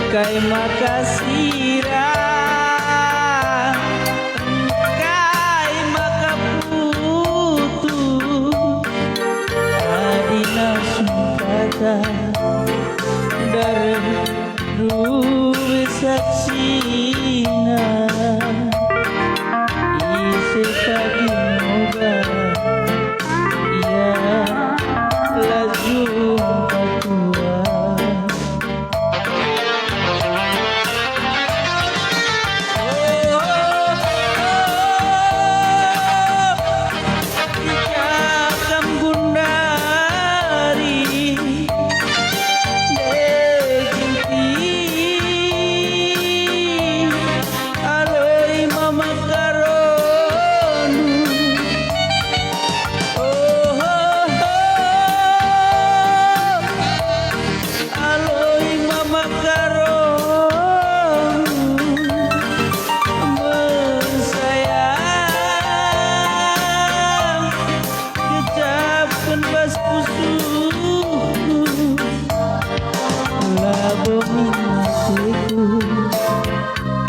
Kai makasira kai makaputu adina sumpata dari duwe saksina isi tadi moga ya laju tua.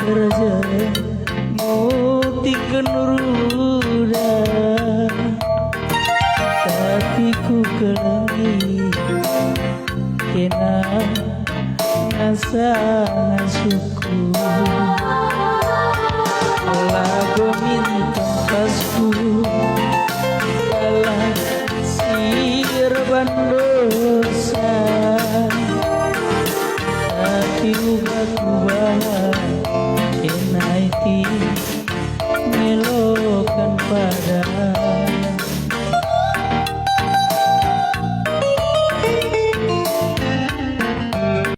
Kerja mutikan ruda tapi ku kelengi kena ngasa ngasuku lagu minta pasku kalah sirban dosa tapi ubah-ubah enaiki melokan pada